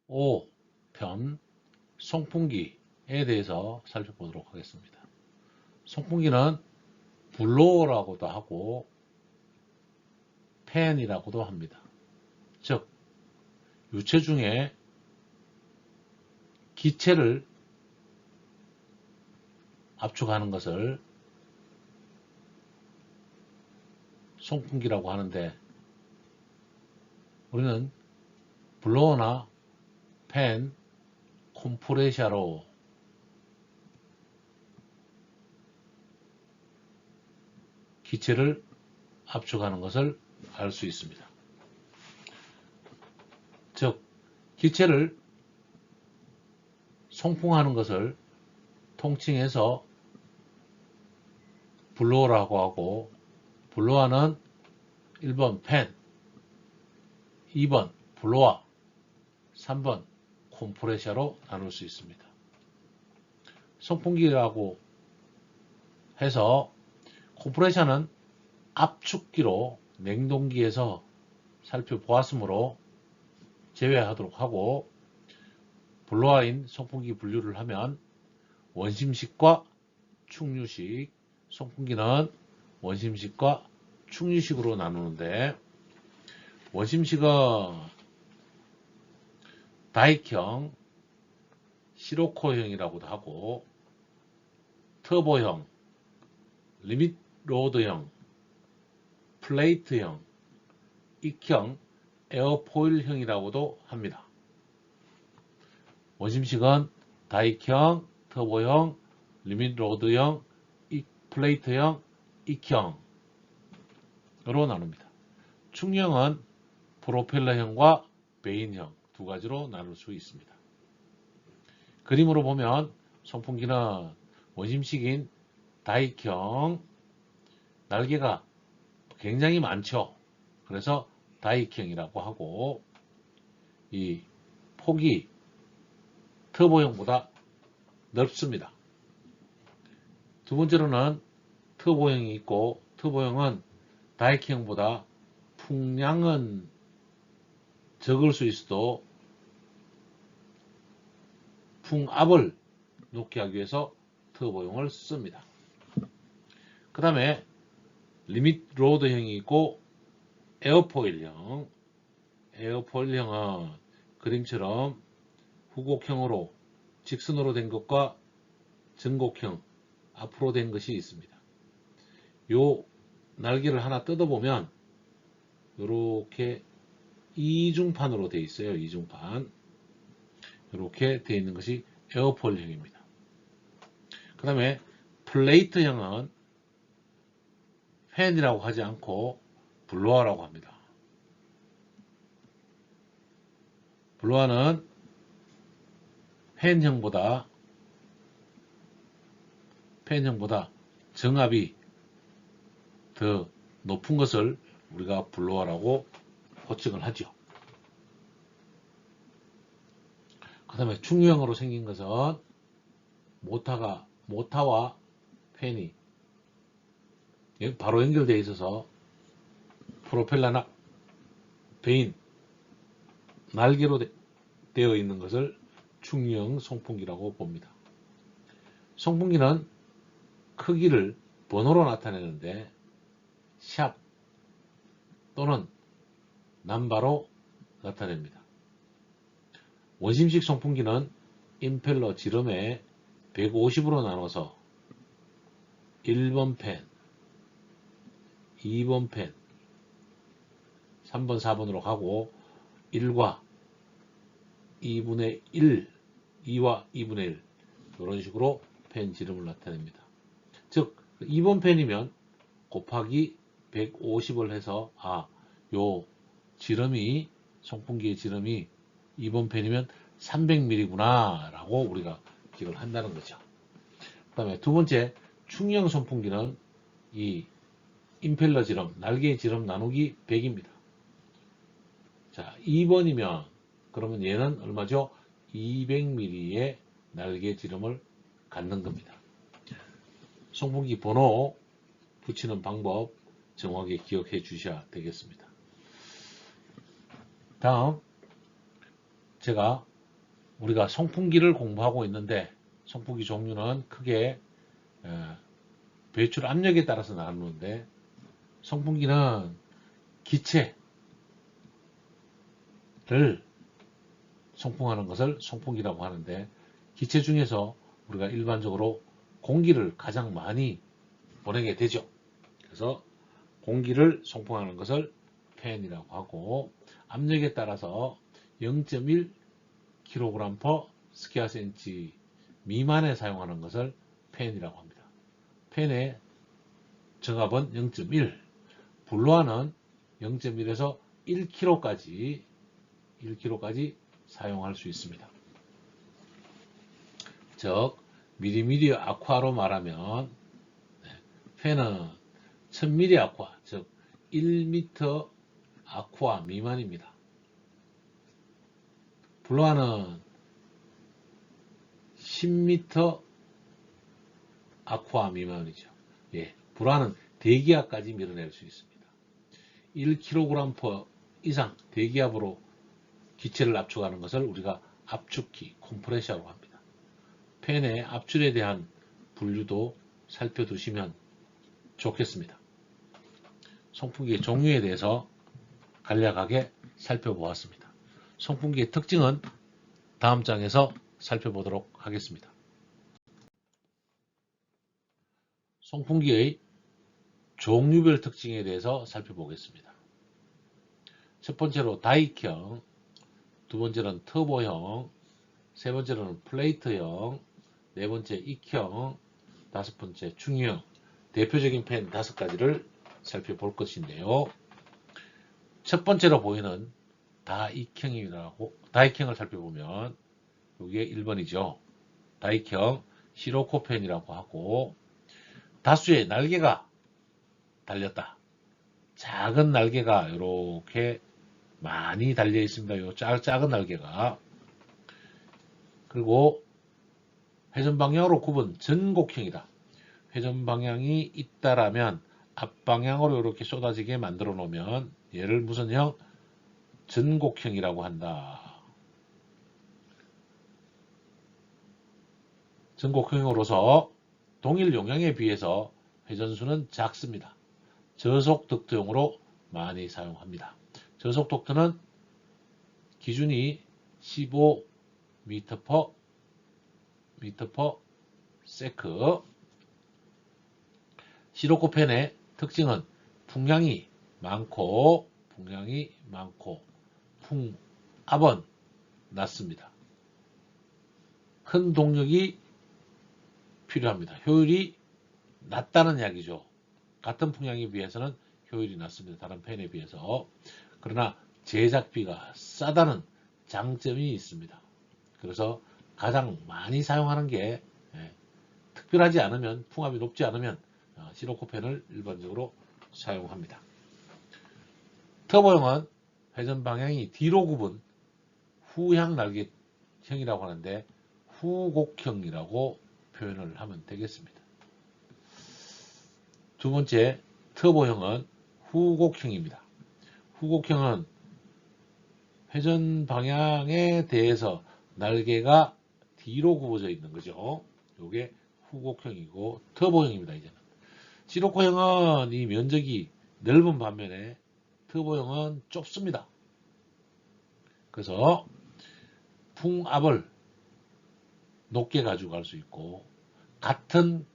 5편 송풍기에 대해서 살펴보도록 하겠습니다. 송풍기는 블로어라고도 하고 팬이라고도 합니다. 즉 유체 중에 기체를 압축하는 것을 송풍기라고 하는데, 우리는 블로어나 팬, 콤프레셔로 기체를 압축하는 것을 알 수 있습니다. 즉 기체를 송풍하는 것을 통칭해서 블로어라고 하고, 블로어는 1번 팬, 2번 블로어, 3번 콤프레셔로 나눌 수 있습니다. 송풍기라고 해서 콤프레셔는 압축기로 냉동기에서 살펴보았으므로 제외하도록 하고, 블로어인 송풍기 분류를 하면 원심식과 충유식, 송풍기는 원심식과 충유식으로 나누는데, 원심식은 다익형, 시로코형이라고도 하고, 터보형, 리밋로드형, 플레이트형, 익형, 에어포일형이라고도 합니다. 원심식은 다익형, 터보형, 리밋로드형, 플레이트형, 익형으로 나눕니다. 충형은 프로펠러형과 베인형 두 가지로 나눌 수 있습니다. 그림으로 보면 송풍기는 원심식인 다익형, 날개가 굉장히 많죠. 그래서 다익형이라고 하고, 이 폭이 터보형보다 넓습니다. 두 번째로는 터보형이 있고, 터보형은 다익형보다 풍량은 적을 수 있어도 풍압을 높게 하기 위해서 터보형을 씁니다. 그 다음에 리밋로드형이 있고 에어포일형, 에어포일형은 그림처럼 후곡형으로 직선으로 된 것과 전곡형 앞으로 된 것이 있습니다. 요 날개를 하나 뜯어보면 이렇게 이중판으로 되어 있어요. 이중판. 이렇게 되어 있는 것이 에어포일형입니다. 그 다음에 플레이트형은 팬이라고 하지 않고 블로어라고 합니다. 블로어는 팬형보다 정압이 더 높은 것을 우리가 블로어라고 호칭을 하죠. 그 다음에 충유형으로 생긴 것은 모타와 팬이 바로 연결되어 있어서 프로펠러나 베인, 날개로 되어 있는 것을 충유형 송풍기라고 봅니다. 송풍기는 크기를 번호로 나타내는데 샵 또는 남바로 나타냅니다. 원심식 송풍기는 임펠러 지름에 150으로 나눠서 1번 팬, 2번 팬, 3번, 4번으로 가고 1과 2분의 1, 2와 2분의 1 이런 식으로 팬 지름을 나타냅니다. 즉 2번 팬이면 곱하기 150을 해서 요 지름이, 송풍기의 지름이 2번 팬이면 300mm구나 라고 우리가 기억을 한다는 거죠. 그 다음에 두 번째 충형 송풍기는 이 임펠러 지름, 날개의 지름 나누기 100입니다. 자, 2번이면 그러면 얘는 얼마죠? 200mm의 날개 지름을 갖는 겁니다. 송풍기 번호 붙이는 방법 정확하게 기억해 주셔야 되겠습니다. 다음 제가 우리가 송풍기를 공부하고 있는데 송풍기 종류는 크게 배출 압력에 따라서 나누는데 송풍기는 기체를 송풍하는 것을 송풍기라고 하는데 기체 중에서 우리가 일반적으로 공기를 가장 많이 보내게 되죠. 그래서 공기를 송풍하는 것을 팬이라고 하고 압력에 따라서 0.1kg/스퀘어센치 미만에 사용하는 것을 팬이라고 합니다. 팬의 정압은 0.1, 블로어는 0.1에서 1kg까지 사용할 수 있습니다. 즉 미리미리 아쿠아로 말하면 팬은 1000ml 아쿠아, 즉 1m 아쿠아 미만입니다. 블로어는 10m 아쿠아 미만이죠. 예, 불화는 대기압까지 밀어낼 수 있습니다. 1kg 이상 대기압으로 기체를 압축하는 것을 우리가 압축기, 컴프레셔라고 합니다. 팬의 압출에 대한 분류도 살펴두시면 좋겠습니다. 송풍기의 종류에 대해서 간략하게 살펴보았습니다. 송풍기의 특징은 다음 장에서 살펴보도록 하겠습니다. 송풍기의 종류별 특징에 대해서 살펴보겠습니다. 첫 번째로 다익형, 두 번째는 터보형, 세 번째로는 플레이트형, 네 번째 익형, 다섯 번째 중형, 대표적인 팬 5가지를 살펴볼 것인데요. 첫 번째로 보이는 다익형을 살펴보면 이게 1번이죠. 다익형 시로코펜이라고 하고 다수의 날개가 달렸다. 작은 날개가 이렇게 많이 달려 있습니다. 요 작은 날개가. 그리고 회전 방향으로 굽은 전곡형이다. 회전 방향이 있다라면 앞방향으로 이렇게 쏟아지게 만들어 놓으면 얘를 무슨 형? 전곡형이라고 한다. 전곡형으로서 동일 용량에 비해서 회전수는 작습니다. 저속 덕트용으로 많이 사용합니다. 저속 덕트는 기준이 15m/s. 시로코펜의 특징은 풍량이 많고 풍압은 낮습니다. 큰 동력이 필요합니다. 효율이 낮다는 이야기죠. 같은 풍량에 비해서는 효율이 낮습니다. 다른 펜에 비해서. 그러나 제작비가 싸다는 장점이 있습니다. 그래서 가장 많이 사용하는 게 특별하지 않으면, 풍압이 높지 않으면 시로코펜을 일반적으로 사용합니다. 터보형은 회전 방향이 뒤로 굽은 후향 날개형이라고 하는데 후곡형이라고 표현을 하면 되겠습니다. 두 번째, 터보형은 후곡형입니다. 후곡형은 회전 방향에 대해서 날개가 뒤로 굽어져 있는 거죠. 이게 후곡형이고 터보형입니다. 이제는 시로코형은 이 면적이 넓은 반면에 터보형은 좁습니다. 그래서 풍압을 높게 가지고 갈 수 있고 같은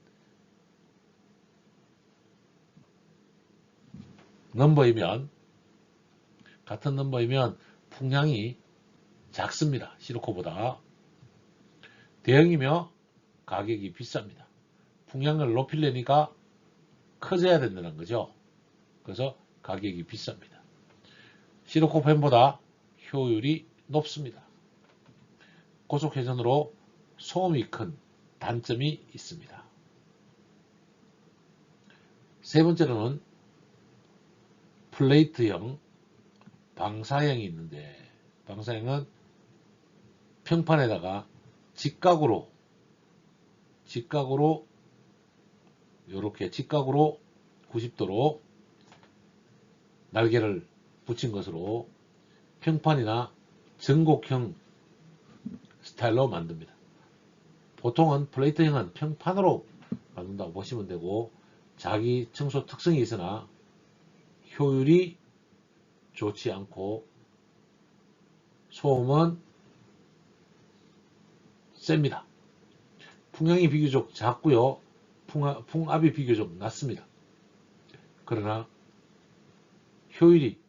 넘버이면 풍량이 작습니다. 시로코보다. 대형이며 가격이 비쌉니다. 풍량을 높이려니까 커져야 된다는 거죠. 그래서 가격이 비쌉니다. 시로코펜보다 효율이 높습니다. 고속회전으로 소음이 큰 단점이 있습니다. 세 번째로는 플레이트형, 방사형이 있는데 방사형은 평판에다가 직각으로 이렇게 직각으로 90도로 날개를 붙인 것으로 평판이나 전곡형 스타일로 만듭니다. 보통은 플레이트형은 평판으로 만든다고 보시면 되고, 자기 청소 특성이 있으나 효율이 좋지 않고 소음은 셉니다. 풍향이 비교적 작고요. 풍압이 비교적 낮습니다. 그러나 효율이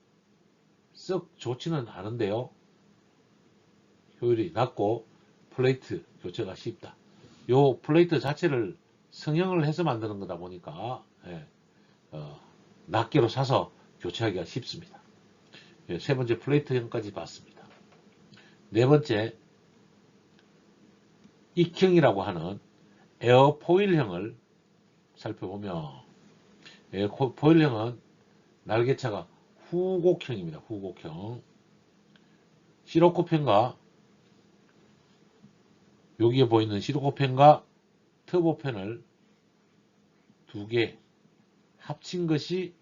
썩 좋지는 않은데요. 효율이 낮고 플레이트 교체가 쉽다. 요 플레이트 자체를 성형을 해서 만드는 거다 보니까 낱개로 사서 교체하기가 쉽습니다. 세 번째 플레이트형까지 봤습니다. 네 번째 익형이라고 하는 에어포일형을 살펴보면, 에어포일형은 날개차가 후곡형입니다. 후곡형. 시로코펜과 여기에 보이는 시로코펜과 터보펜을 두 개 합친 것이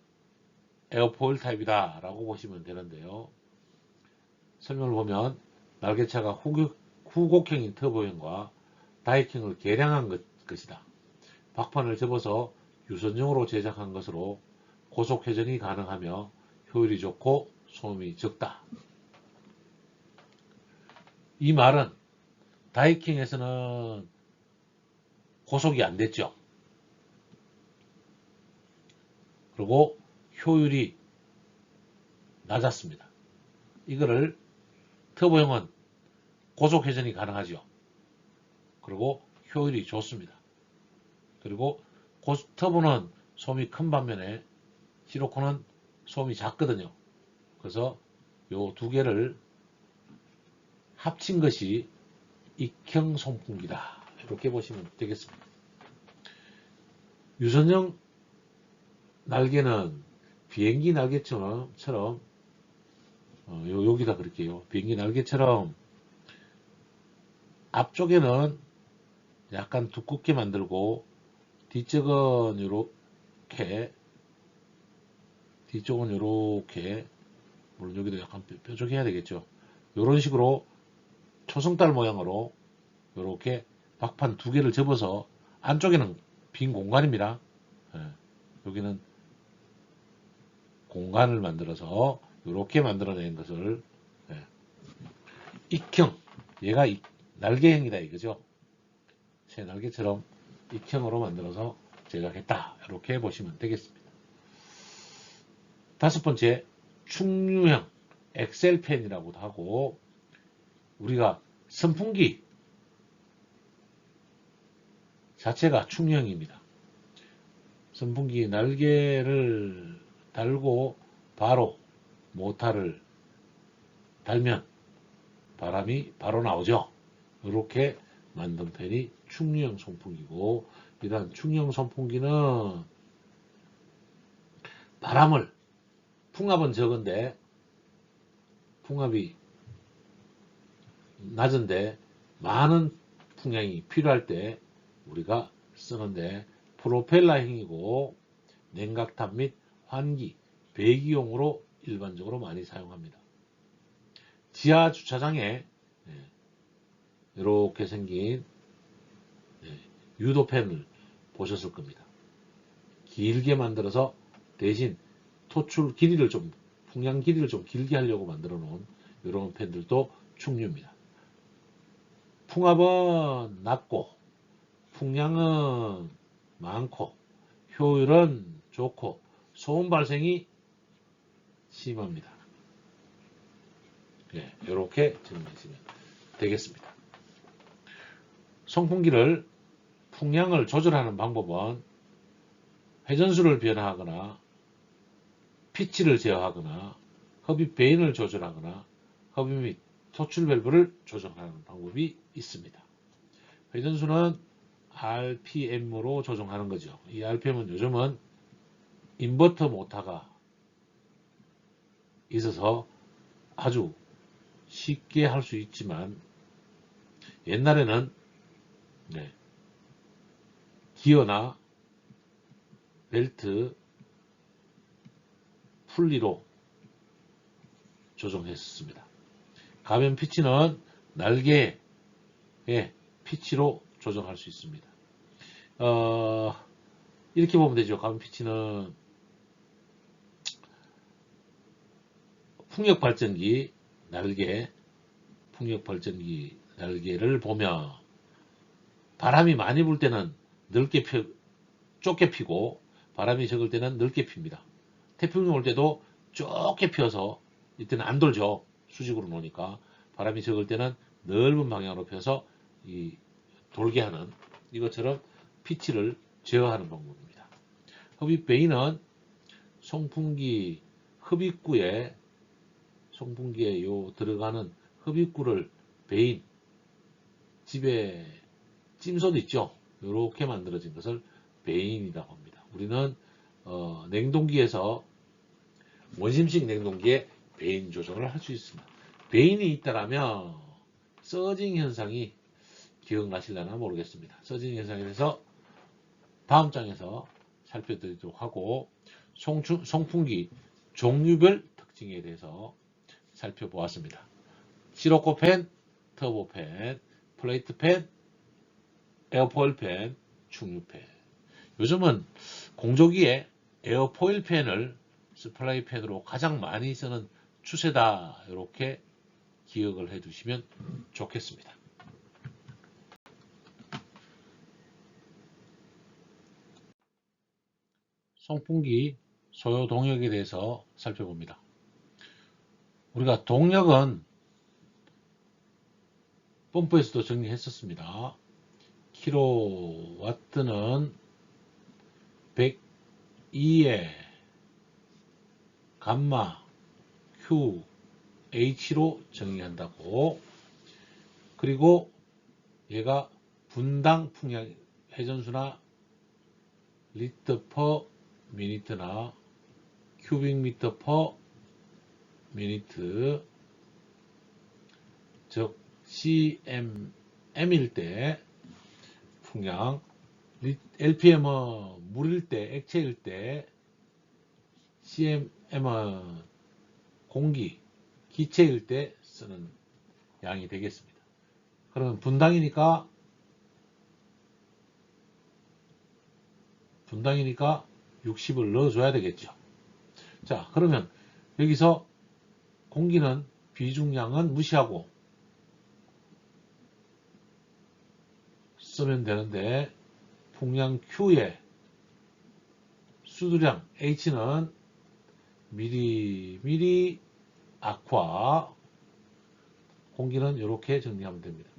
에어포일 타입이다 라고 보시면 되는데요. 설명을 보면 날개차가 후곡형인 터보형과 다이형을 개량한 것이다. 박판을 접어서 유선형으로 제작한 것으로 고속 회전이 가능하며 효율이 좋고 소음이 적다. 이 말은 다이킹에서는 고속이 안 됐죠. 그리고 효율이 낮았습니다. 이거를 터보형은 고속 회전이 가능하죠. 그리고 효율이 좋습니다. 그리고 터보는 소음이 큰 반면에 시로코는 소음이 작거든요. 그래서 요 두 개를 합친 것이 익형 송풍기다. 이렇게 보시면 되겠습니다. 유선형 날개는 비행기 날개처럼 여기다 그럴게요. 비행기 날개처럼 앞쪽에는 약간 두껍게 만들고 뒤쪽은 이렇게 물론 여기도 약간 뾰족해야 되겠죠. 이런 식으로 초승달 모양으로 이렇게 박판 두 개를 접어서 안쪽에는 빈 공간입니다. 여기는 공간을 만들어서 이렇게 만들어낸 것을 익형, 얘가 날개형이다 이거죠. 새 날개처럼 익형으로 만들어서 제작했다. 이렇게 보시면 되겠습니다. 다섯 번째, 충류형 엑셀펜이라고도 하고, 우리가 선풍기 자체가 충류형입니다. 선풍기 날개를 달고 바로 모터를 달면 바람이 바로 나오죠. 이렇게 만든 펜이 충류형 선풍기고, 이러한 충류형 선풍기는 바람을, 풍압은 적은데 풍압이 낮은데 많은 풍량이 필요할 때 우리가 쓰는데 프로펠러형이고 냉각탑 및 환기, 배기용으로 일반적으로 많이 사용합니다. 지하 주차장에 이렇게 생긴 유도펜을 보셨을 겁니다. 길게 만들어서 대신 토출 길이를 풍량 길이를 좀 길게 하려고 만들어 놓은 이런 펜들도 충류입니다. 풍압은 낮고 풍량은 많고 효율은 좋고 소음 발생이 심합니다. 이렇게 정리하시면 되겠습니다. 송풍기를 풍량을 조절하는 방법은 회전수를 변화하거나 피치를 제어하거나 흡입 배인을 조절하거나 흡입 및 토출 밸브를 조정하는 방법이 있습니다. 회전수는 RPM으로 조정하는 거죠. 이 RPM은 요즘은 인버터 모터가 있어서 아주 쉽게 할 수 있지만 옛날에는 기어나 벨트, 풀리로 조정했습니다. 가변 피치는 날개 피치로 조정할 수 있습니다. 이렇게 보면 되죠. 가변 피치는 풍력발전기 날개를 보면 바람이 많이 불 때는 좁게 피고 바람이 적을 때는 넓게 핍니다. 태풍이 올 때도 좁게 피어서 이때는 안 돌죠. 수직으로 놓으니까 바람이 적을 때는 넓은 방향으로 펴서 돌게 하는 이것처럼 피치를 제어하는 방법입니다. 흡입 베이는 송풍기에 들어가는 흡입구를 베인 집에 찜소도 있죠. 이렇게 만들어진 것을 베인이라고 합니다. 우리는 냉동기에서 원심식 냉동기에 베인 조정을 할 수 있습니다. 베인이 있다라면 서징 현상이 기억나실려나 모르겠습니다. 서징 현상에 대해서 다음 장에서 살펴드리도록 하고 송풍기 종류별 특징에 대해서 살펴보았습니다. 시로코팬, 터보팬, 플레이트팬, 에어포일팬, 충유팬. 요즘은 공조기에 에어포일팬을 스프라이팬으로 가장 많이 쓰는 추세다. 이렇게 기억을 해두시면 좋겠습니다. 송풍기 소요 동력에 대해서 살펴봅니다. 우리가 동력은 펌프에서도 정리했었습니다. 킬로와트는 102에 감마 Q H로 정의한다고. 그리고 얘가 분당 풍량 회전수나 리터 퍼 미니트나 큐빅 미터 퍼 미니트, 즉 CMM일 때 풍량, LPM은 물일 때, 액체일 때, CMM은 공기, 기체일 때 쓰는 양이 되겠습니다. 그러면 분당이니까 60을 넣어줘야 되겠죠. 자, 그러면 여기서 공기는 비중량은 무시하고 쓰면 되는데, 풍량 Q에 수두량 H는 미리 아쿠아, 공기는 이렇게 정리하면 됩니다.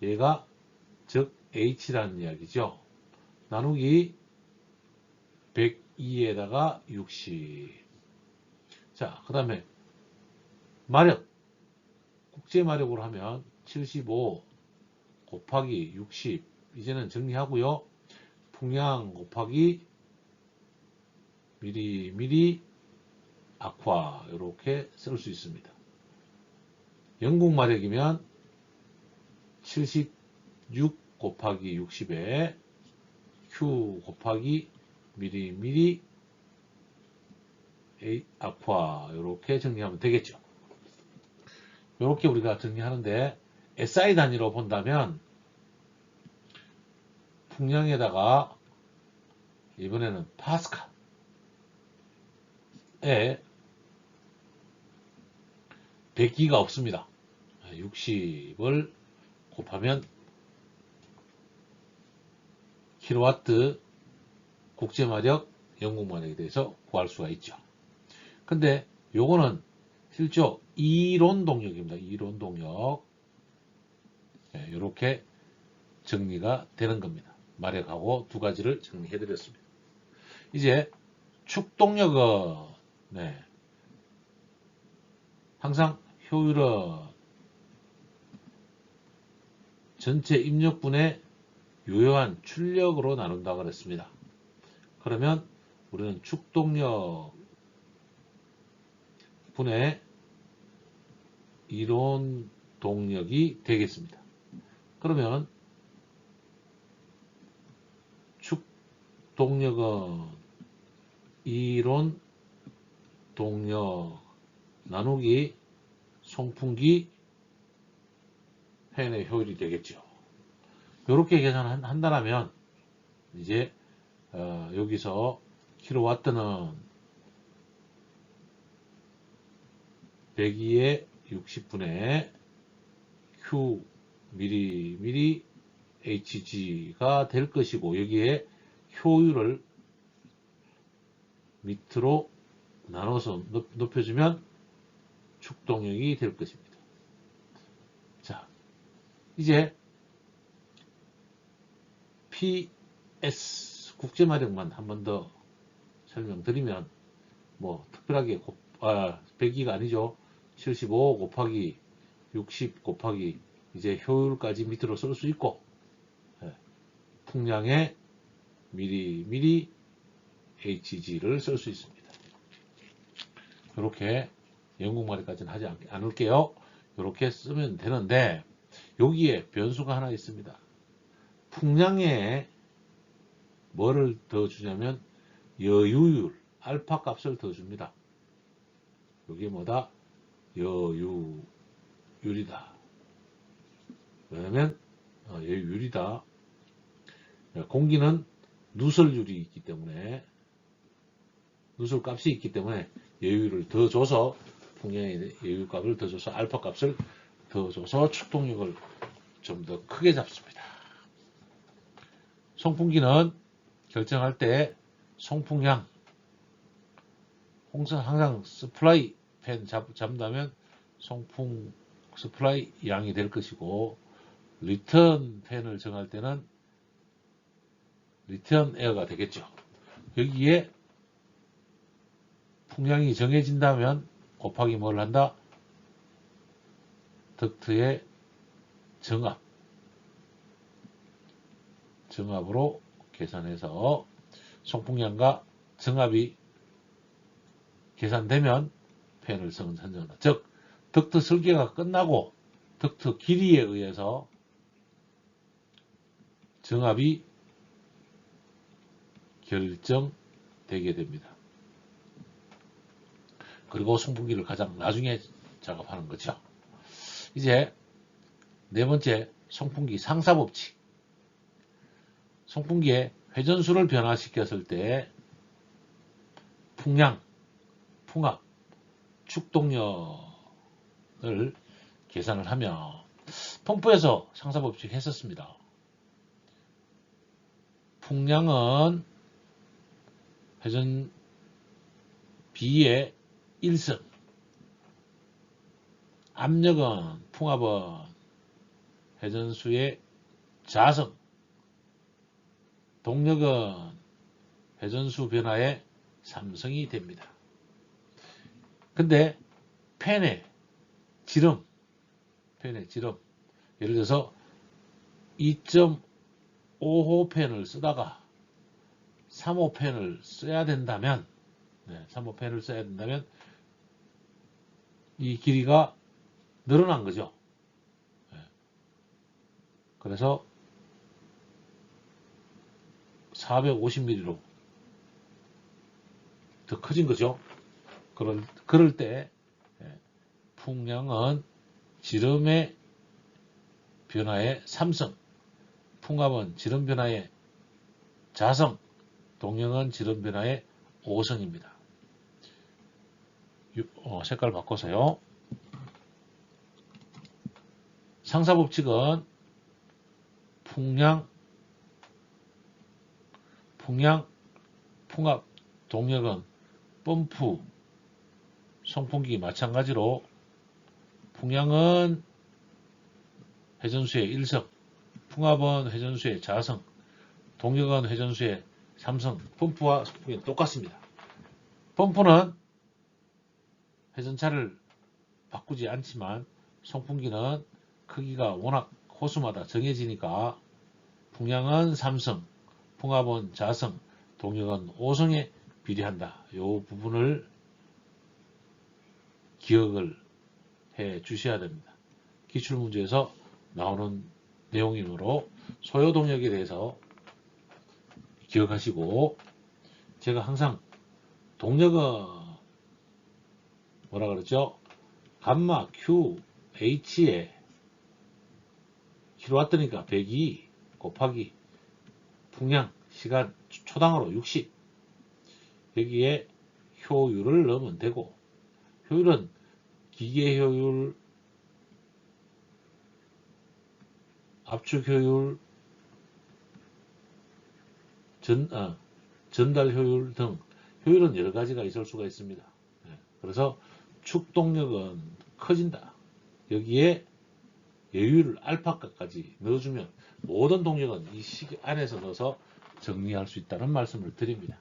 얘가 즉 H라는 이야기죠. 나누기 102에다가 60. 자, 그 다음에 마력, 국제 마력으로 하면 75 곱하기 60. 이제는 정리하고요. 풍량 곱하기 미리 아쿠아 이렇게 쓸 수 있습니다. 영국 마력이면 76 곱하기 60에 Q 곱하기 미리 아쿠아 이렇게 정리하면 되겠죠. 이렇게 우리가 정리하는데 SI 단위로 본다면 풍량에다가 이번에는 파스칼에 100기가 없습니다. 60을 곱하면 킬로와트 국제마력, 영국마력에 대해서 구할 수가 있죠. 근데 요거는 실제 이론 동력입니다. 이론 동력. 이렇게 정리가 되는 겁니다. 마력하고 두 가지를 정리해 드렸습니다. 이제 축동력은 항상 효율은 전체 입력분의 유효한 출력으로 나눈다고 그랬습니다. 그러면 우리는 축동력 분의 이론 동력이 되겠습니다. 그러면 축동력은 이론 동력 나누기 송풍기 팬의 효율이 되겠죠. 이렇게 계산한다면 이제 여기서 킬로와트는 102의 60분의 Q 미리 HG가 될 것이고, 여기에 효율을 밑으로 나눠서 높여주면 축동력이 될 것입니다. 자, 이제 PS 국제마력만 한 번 더 설명드리면, 뭐 특별하게 102가 아니죠. 75 곱하기 60 곱하기 이제 효율까지 밑으로 쓸 수 있고, 풍량의 미리 HG를 쓸 수 있습니다. 이렇게 영국말까지는 하지 않을게요. 이렇게 쓰면 되는데, 여기에 변수가 하나 있습니다. 풍량에 뭐를 더 주냐면 여유율, 알파 값을 더 줍니다. 이게 뭐다? 여유율이다. 왜냐면 여유율이다. 공기는 누설율이 있기 때문에, 누설 값이 있기 때문에 여유율을 더 줘서, 풍량의 여유 값을 더 줘서 알파 값을 더 줘서 축동력을 좀 더 크게 잡습니다. 송풍기는 결정할 때 송풍량, 항상 스플라이 팬 잡는다면 송풍 스플라이 양이 될 것이고, 리턴 팬을 정할 때는 리턴 에어가 되겠죠. 여기에 풍량이 정해진다면 곱하기 뭘 한다? 덕트의 정압으로 계산해서 송풍량과 정압이 계산되면 팬을 선정한다. 즉, 덕트 설계가 끝나고 덕트 길이에 의해서 정압이 결정되게 됩니다. 그리고 송풍기를 가장 나중에 작업하는 거죠. 이제 네 번째, 송풍기 상사법칙. 송풍기의 회전수를 변화시켰을 때 풍량, 풍압, 축동력을 계산을 하면, 펌프에서 상사법칙 했었습니다. 풍량은 회전 B의 1승, 압력은, 풍압은 회전수의 자승, 동력은 회전수 변화의 3승이 됩니다. 근데 팬의 지름, 예를 들어서 2.5호 팬을 쓰다가 3호 팬을 써야 된다면, 3호 팬을 써야 된다면 이 길이가 늘어난 거죠. 그래서 450mm로 더 커진 거죠. 그럴 때 풍량은 지름의 변화의 3승, 풍압은 지름 변화의 자승, 동력은 지름 변화의 5승입니다. 색깔 바꿔서요. 상사법칙은 풍량, 풍압, 동력은 펌프, 송풍기 마찬가지로 풍량은 회전수의 1승, 풍압은 회전수의 자승, 동력은 회전수의 3승, 펌프와 송풍기는 똑같습니다. 펌프는 회전차를 바꾸지 않지만 송풍기는 크기가 워낙 호수마다 정해지니까 풍량은 3승, 풍압은 자승, 동력은 5승에 비례한다. 이 부분을 기억을 해 주셔야 됩니다. 기출문제에서 나오는 내용이므로 소요동력에 대해서 기억하시고, 제가 항상 동력은 뭐라 그랬죠? 감마 Q H에 킬로와트니까 102, 곱하기 풍량 시간 초당으로 60 여기에 효율을 넣으면 되고 효율은 기계 효율, 압축 효율, 전달 효율 등 효율은 여러 가지가 있을 수가 있습니다. 그래서 축동력은 커진다. 여기에 여유를 알파카까지 넣어주면 모든 동력은 이 시기 안에서 넣어서 정리할 수 있다는 말씀을 드립니다.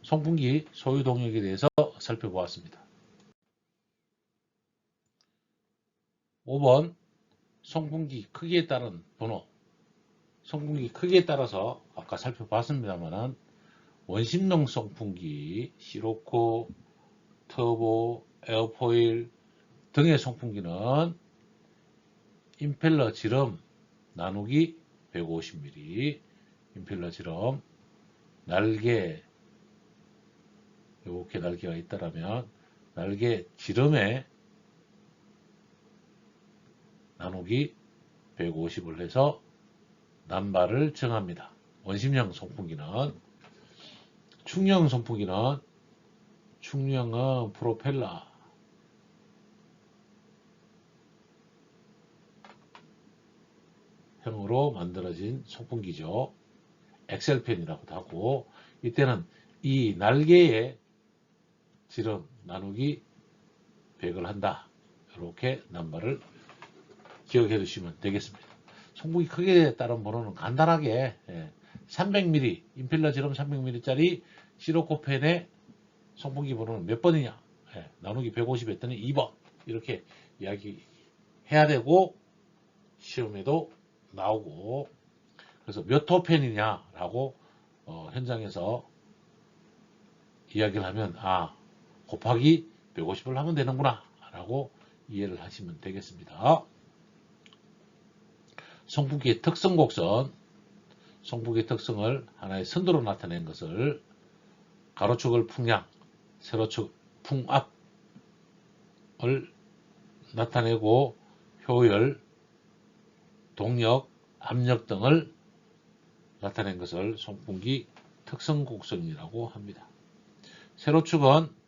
송풍기 소유 동력에 대해서 살펴보았습니다. 5번 송풍기 크기에 따른 번호. 송풍기 크기에 따라서 아까 살펴봤습니다만 원심용 송풍기, 시로코, 터보, 에어포일 등의 송풍기는 임펠러 지름 나누기 150mm, 임펠러 지름, 날개, 이렇게 날개가 있다라면 날개 지름에 나누기 150을 해서 남발을 정합니다. 원심형 송풍기는 충령 송풍기는 충령은 프로펠러 형으로 만들어진 송풍기죠. 엑셀펜이라고도 하고 이때는 이 날개의 지름 나누기 100을 한다. 이렇게 남발을 기억해 두시면 되겠습니다. 송풍기 크기에 따른 번호는 간단하게 300mm 임펠러 지름 300mm 짜리 시로코펜의 송풍기 번호는 몇 번이냐 나누기 150 했더니 2번 이렇게 이야기해야 되고 시험에도 나오고 그래서 몇 호펜이냐 라고 현장에서 이야기를 하면 곱하기 150을 하면 되는구나 라고 이해를 하시면 되겠습니다. 송풍기의 특성 곡선, 송풍기의 특성을 하나의 선도로 나타낸 것을 가로축을 풍량, 세로축 풍압을 나타내고 효율, 동력, 압력 등을 나타낸 것을 송풍기 특성 곡선이라고 합니다. 세로축은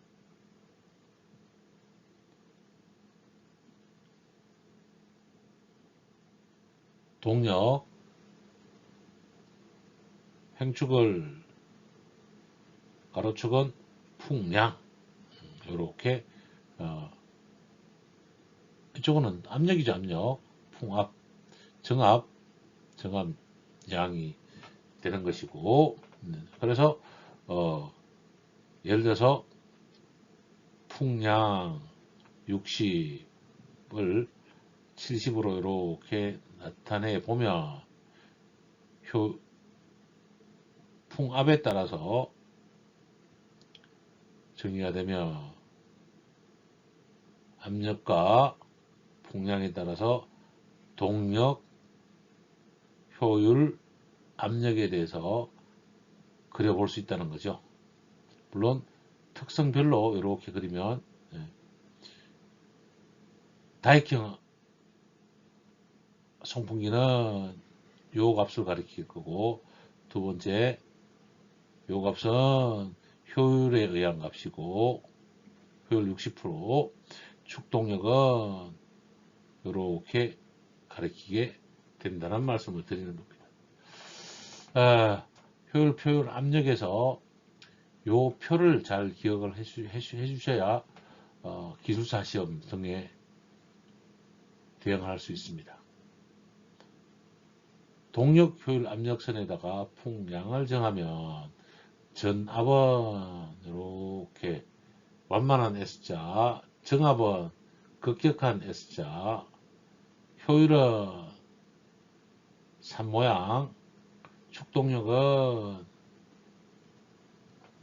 동력, 횡축을 가로축은 풍량 이렇게 이쪽은 압력이죠. 압력, 풍압, 정압 양이 되는 것이고 그래서 예를 들어서 풍량 60을 70으로 이렇게 나타내 보면 풍압에 따라서 정의가 되면 압력과 풍량에 따라서 동력, 효율, 압력에 대해서 그려볼 수 있다는 거죠. 물론 특성별로 이렇게 그리면 다이킹 송풍기는 요 값을 가리킬 거고 두 번째 요 값은 효율에 의한 값이고 효율 60% 축동력은 이렇게 가리키게 된다는 말씀을 드리는 겁니다. 효율, 표율, 압력에서 요 표를 잘 기억을 해주셔야 기술사 시험 등에 대응할 수 있습니다. 동력, 효율, 압력선에다가 풍량을 정하면 전압은 이렇게 완만한 S자, 정압은 급격한 S자, 효율은 산모양, 축동력은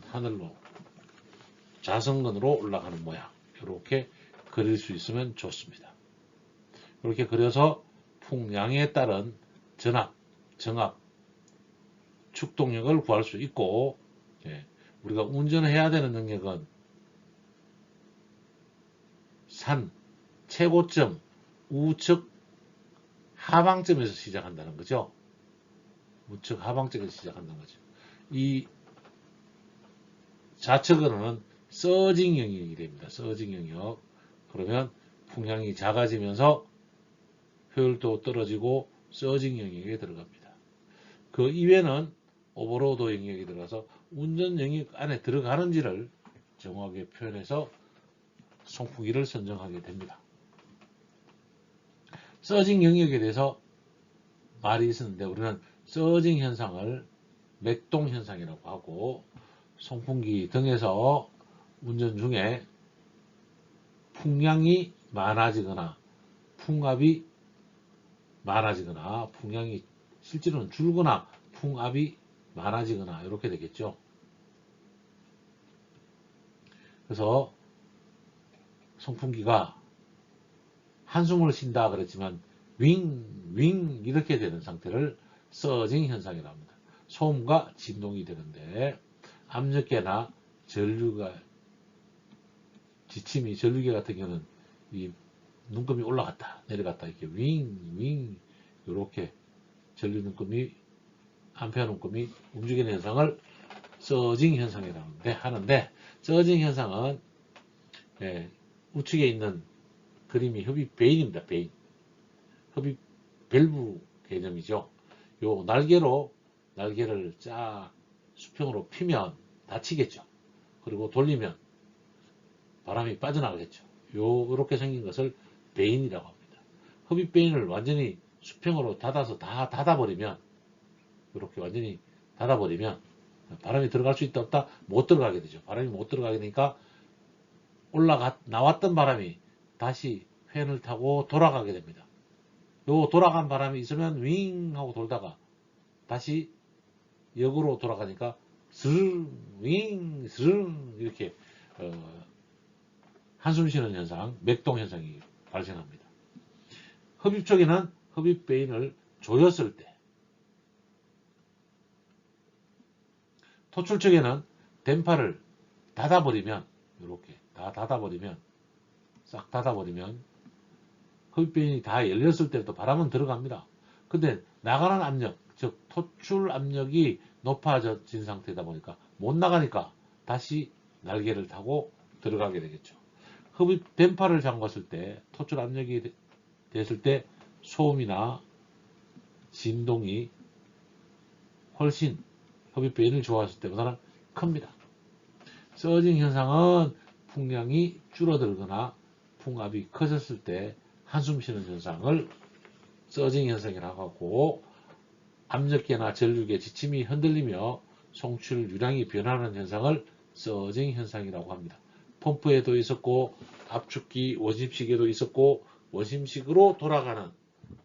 하늘로 자성근으로 올라가는 모양 이렇게 그릴 수 있으면 좋습니다. 이렇게 그려서 풍량에 따른 전압, 정압, 축동력을 구할 수 있고 우리가 운전해야 되는 능력은 산, 최고점, 우측, 하방점에서 시작한다는 거죠. 우측 하방점에서 시작한다는 거죠. 이 좌측 언어는 서징 영역이 됩니다. 서징 영역. 그러면 풍향이 작아지면서 효율도 떨어지고 서징 영역에 들어갑니다. 그 이외는 오버로드 영역이 들어가서 운전 영역 안에 들어가는지를 정확하게 표현해서 송풍기를 선정하게 됩니다. 서징 영역에 대해서 말이 있었는데 우리는 서징 현상을 맥동 현상이라고 하고 송풍기 등에서 운전 중에 풍량이 많아지거나 풍압이 많아지거나 풍량이 실제로는 줄거나 풍압이 많아지거나 이렇게 되겠죠. 그래서 송풍기가 한숨을 쉰다 그랬지만 윙 이렇게 되는 상태를 서징 현상이라고 합니다. 소음과 진동이 되는데 압력계나 전류가 지침이 전류계 같은 경우는 이 눈금이 올라갔다 내려갔다 이렇게 윙 이렇게 전류 눈금이 암페어 눈금이 움직이는 현상을 서징 현상이라고 하는데 서징 현상은 우측에 있는 그림이 흡입 베인입니다. 베인. 흡입 밸브 개념이죠. 요 날개를 쫙 수평으로 피면 닫히겠죠. 그리고 돌리면 바람이 빠져나가겠죠. 요렇게 생긴 것을 베인이라고 합니다. 흡입 베인을 완전히 수평으로 닫아서 다 닫아버리면 이렇게 완전히 닫아버리면 바람이 들어갈 수 있다 없다 못 들어가게 되죠. 바람이 못 들어가게 되니까 나왔던 바람이 다시 팬을 타고 돌아가게 됩니다. 요 돌아간 바람이 있으면 윙 하고 돌다가 다시 역으로 돌아가니까 스르릉 윙 스르릉 이렇게 한숨 쉬는 현상, 맥동 현상이 발생합니다. 흡입 쪽에는 흡입 베인을 조였을 때, 토출 쪽에는 댐파를 닫아버리면 이렇게 다 닫아버리면 싹 닫아버리면 흡입 베인이 다 열렸을 때도 바람은 들어갑니다. 근데 나가는 압력, 즉 토출 압력이 높아진 상태다 보니까 못 나가니까 다시 날개를 타고 들어가게 되겠죠. 흡입 댐파를 잠갔을 때 토출 압력이 됐을 때 소음이나 진동이 훨씬 흡입 베인을 좋아했을 때보다는 큽니다. 서징 현상은 풍량이 줄어들거나 풍압이 커졌을 때 한숨 쉬는 현상을 서징 현상이라고 하고 압력계나 전류계 지침이 흔들리며 송출 유량이 변하는 현상을 서징 현상이라고 합니다. 펌프에도 있었고 압축기 원심식에도 있었고 원심식으로 돌아가는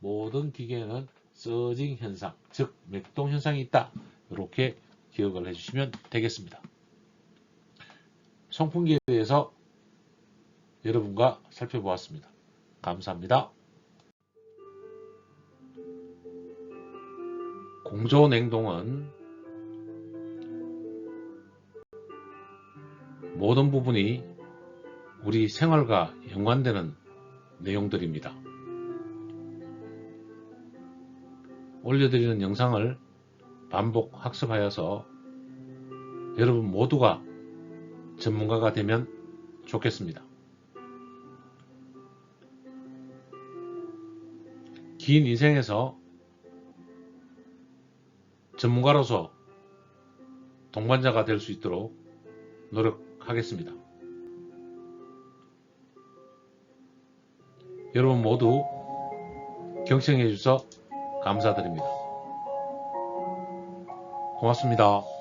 모든 기계에는 서징 현상, 즉 맥동 현상이 있다. 이렇게 기억을 해주시면 되겠습니다. 송풍기에 대해서 여러분과 살펴보았습니다. 감사합니다. 공조냉동은 모든 부분이 우리 생활과 연관되는 내용들입니다. 올려드리는 영상을 반복 학습하여서 여러분 모두가 전문가가 되면 좋겠습니다. 긴 인생에서 전문가로서 동반자가 될 수 있도록 노력하겠습니다. 여러분 모두 경청해 주셔서 감사드립니다. 고맙습니다.